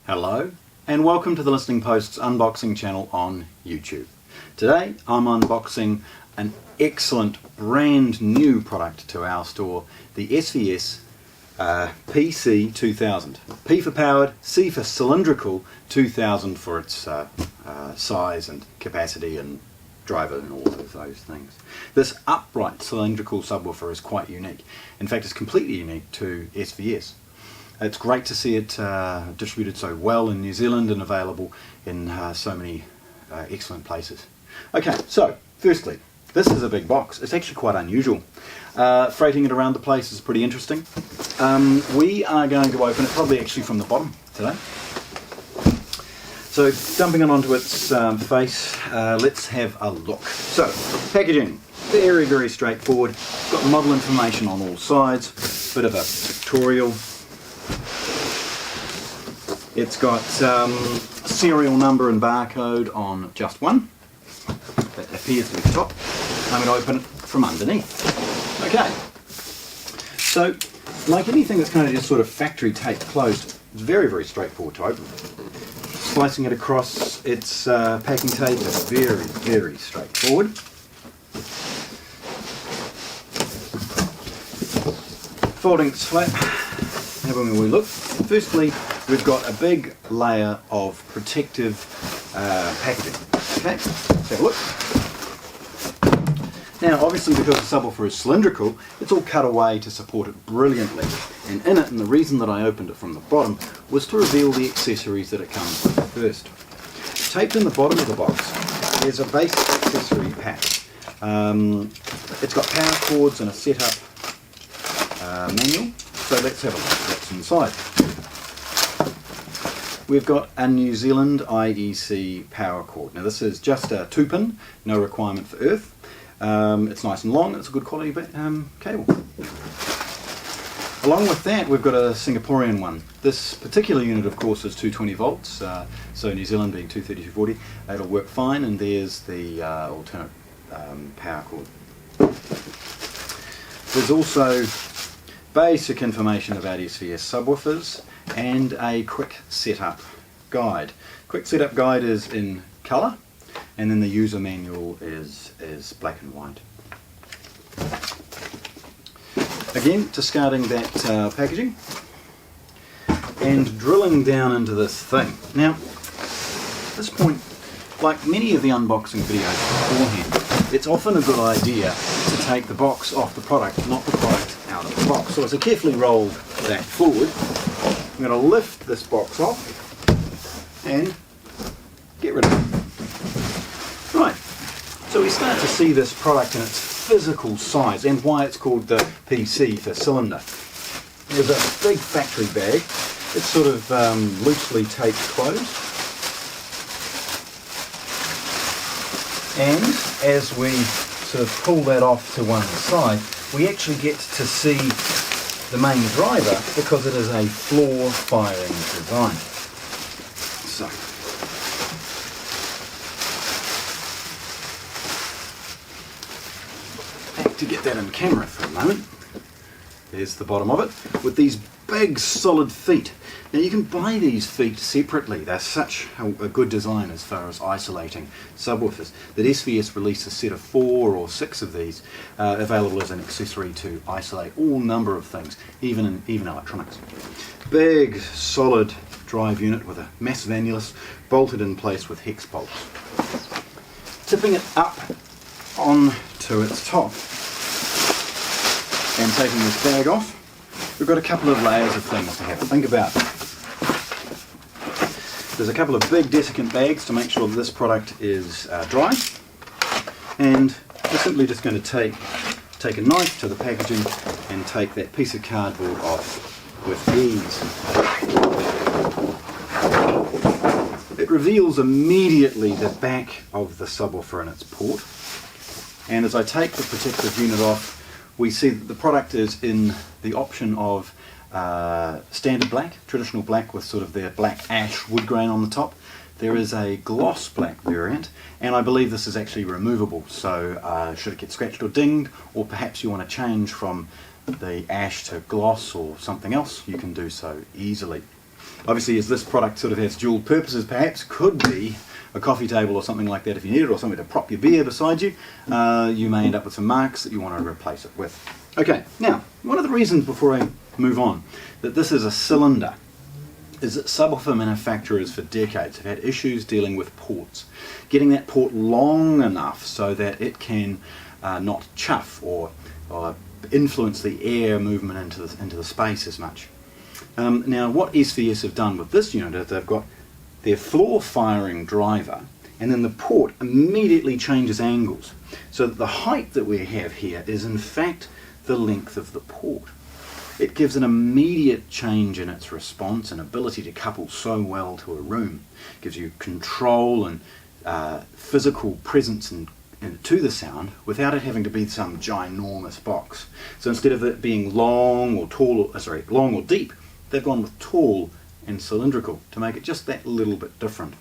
Hello and welcome to the Listening Post's unboxing channel on YouTube. Today I'm unboxing an excellent brand new product to our store, the SVS PC-2000. P for powered, C for cylindrical, 2000 for its size and capacity and driver and all of those things. This upright cylindrical subwoofer is quite unique. In fact, it's completely unique to SVS. It's great to see it distributed so well in New Zealand and available in so many excellent places. Okay, so firstly, this is a big box. It's actually quite unusual. Freighting it around the place is pretty interesting. We are going to open it probably actually from the bottom today. So dumping it onto its face, let's have a look. So, packaging, very, very straightforward. Got model information on all sides, bit of a tutorial. It's got serial number and barcode on just one. That appears to be the top. I'm going to open it from underneath. Okay. So, like anything that's kind of just sort of factory taped closed, it's very, very straightforward to open. Slicing it across its packing tape is very, very straightforward. Folding its flat, having a wee look. Firstly, we've got a big layer of protective packaging. Okay, let's have a look. Now, obviously, because the subwoofer is cylindrical, it's all cut away to support it brilliantly. And in it, and the reason that I opened it from the bottom, was to reveal the accessories that it comes with first. Taped in the bottom of the box is a basic accessory pack. It's got power cords and a setup manual. So let's have a look at what's inside. We've got a New Zealand IEC power cord. Now this is just a 2-pin, no requirement for earth. It's nice and long, it's a good quality cable. Along with that, we've got a Singaporean one. This particular unit, of course, is 220 volts, so New Zealand being 230, 240, it'll work fine, and there's the alternate power cord. There's also basic information about SVS subwoofers and a quick setup guide. Quick setup guide is in colour, and then the user manual is black and white. Again, discarding that packaging and drilling down into this thing. Now, at this point, like many of the unboxing videos beforehand, it's often a good idea to take the box off the product, not the product out of the box. So as I carefully roll that forward, I'm going to lift this box off and get rid of it. Right, so we start to see this product in its physical size and why it's called the PC for cylinder. There's a big factory bag. It's sort of loosely taped closed. And as we sort of pull that off to one side, we actually get to see the main driver because it is a floor firing design. So, back to get that in camera for a moment. There's the bottom of it with these big solid feet. Now you can buy these feet separately. They're such a good design as far as isolating subwoofers that SVS released a set of 4 or 6 of these available as an accessory to isolate all number of things, even electronics. Big solid drive unit with a massive annulus bolted in place with hex bolts. Tipping it up onto its top and taking this bag off, we've got a couple of layers of things to have to think about. There's a couple of big desiccant bags to make sure that this product is dry, and we're simply just going to take a knife to the packaging and take that piece of cardboard off with ease. It reveals immediately the back of the subwoofer and its port, and as I take the protective unit off, we see that the product is in the option of standard black, traditional black with sort of their black ash wood grain on the top. There is a gloss black variant, and I believe this is actually removable, so should it get scratched or dinged, or perhaps you want to change from the ash to gloss or something else, you can do so easily. Obviously, as this product sort of has dual purposes, perhaps could be a coffee table or something like that if you need it, or something to prop your beer beside you, you may end up with some marks that you want to replace it with. Okay, now, one of the reasons, before I move on, that this is a cylinder is that subwoofer manufacturers for decades have had issues dealing with ports. Getting that port long enough so that it can not chuff or influence the air movement into the space as much. Now what SVS have done with this unit is they've got their floor firing driver, and then the port immediately changes angles. So that the height that we have here is in fact the length of the port. It gives an immediate change in its response and ability to couple so well to a room. It gives you control and physical presence to the sound without it having to be some ginormous box. So instead of it being long or deep, they've gone with tall and cylindrical to make it just that little bit different.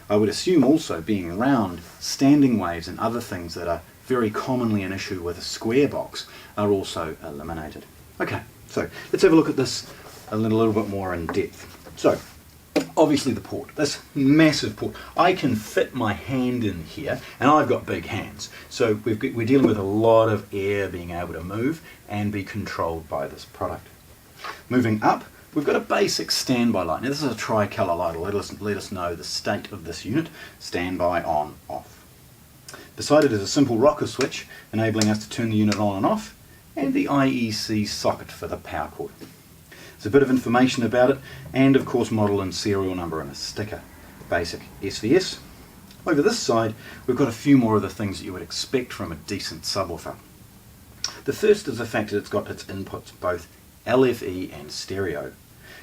I would assume also, being round, standing waves and other things that are very commonly an issue with a square box are also eliminated. Okay, so let's have a look at this a little bit more in depth. So, obviously the port, this massive port. I can fit my hand in here, and I've got big hands. So we're dealing with a lot of air being able to move and be controlled by this product. Moving up, we've got a basic standby light. Now this is a tricolour light. Let us know the state of this unit. Standby, on, off. Beside it is a simple rocker switch, enabling us to turn the unit on and off, and the IEC socket for the power cord. There's a bit of information about it, and of course model and serial number and a sticker. Basic SVS. Over this side, we've got a few more of the things that you would expect from a decent subwoofer. The first is the fact that it's got its inputs, both LFE and stereo.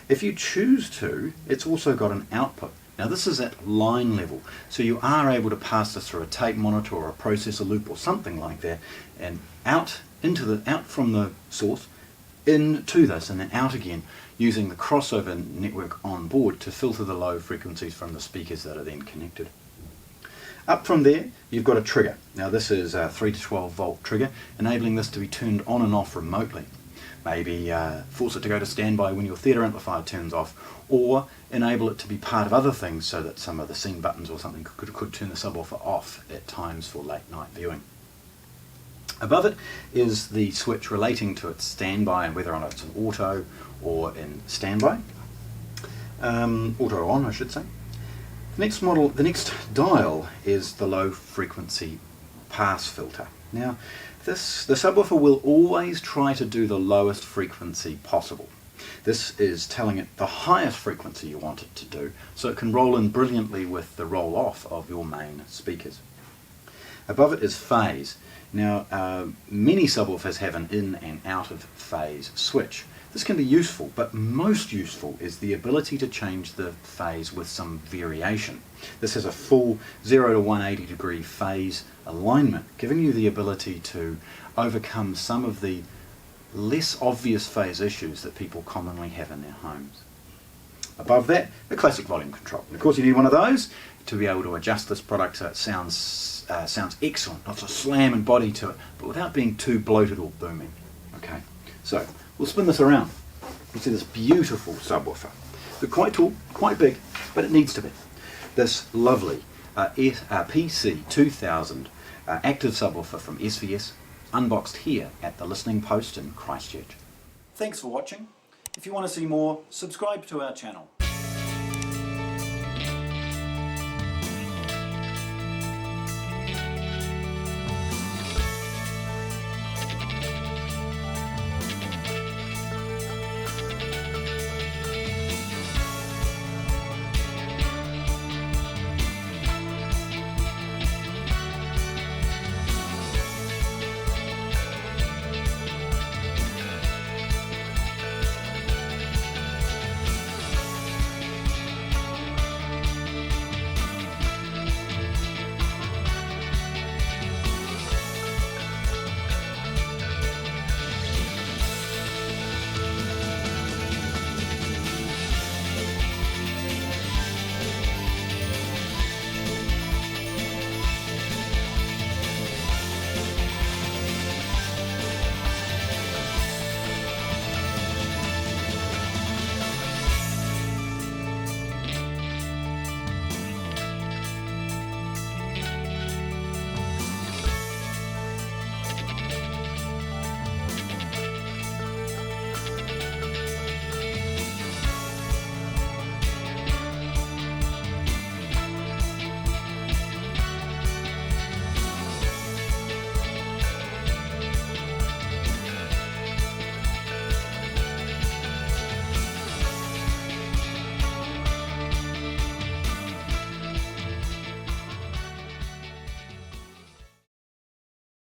If you choose to, it's also got an output. Now this is at line level, so you are able to pass this through a tape monitor or a processor loop or something like that, and out from the source into this and then out again, using the crossover network on board to filter the low frequencies from the speakers that are then connected. Up from there, you've got a trigger. Now this is a 3 to 12 volt trigger, enabling this to be turned on and off remotely. Maybe force it to go to standby when your theatre amplifier turns off, or enable it to be part of other things so that some of the scene buttons or something could turn the subwoofer off at times for late night viewing. Above it is the switch relating to its standby and whether or not it's an auto or in standby. Auto on, I should say. The next dial is the low frequency pass filter. Now, the subwoofer will always try to do the lowest frequency possible. This is telling it the highest frequency you want it to do, so it can roll in brilliantly with the roll off of your main speakers. Above it is phase. Now, many subwoofers have an in and out of phase switch. This can be useful, but most useful is the ability to change the phase with some variation. This has a full 0 to 180 degree phase alignment, giving you the ability to overcome some of the less obvious phase issues that people commonly have in their homes. Above that, a classic volume control. And of course you need one of those to be able to adjust this product so it sounds excellent, lots of slam and body to it, but without being too bloated or booming. Okay, so we'll spin this around. You see this beautiful subwoofer. They're quite tall, quite big, but it needs to be. This lovely PC-2000 active subwoofer from SVS, unboxed here at the Listening Post in Christchurch. Thanks for watching. If you want to see more, subscribe to our channel.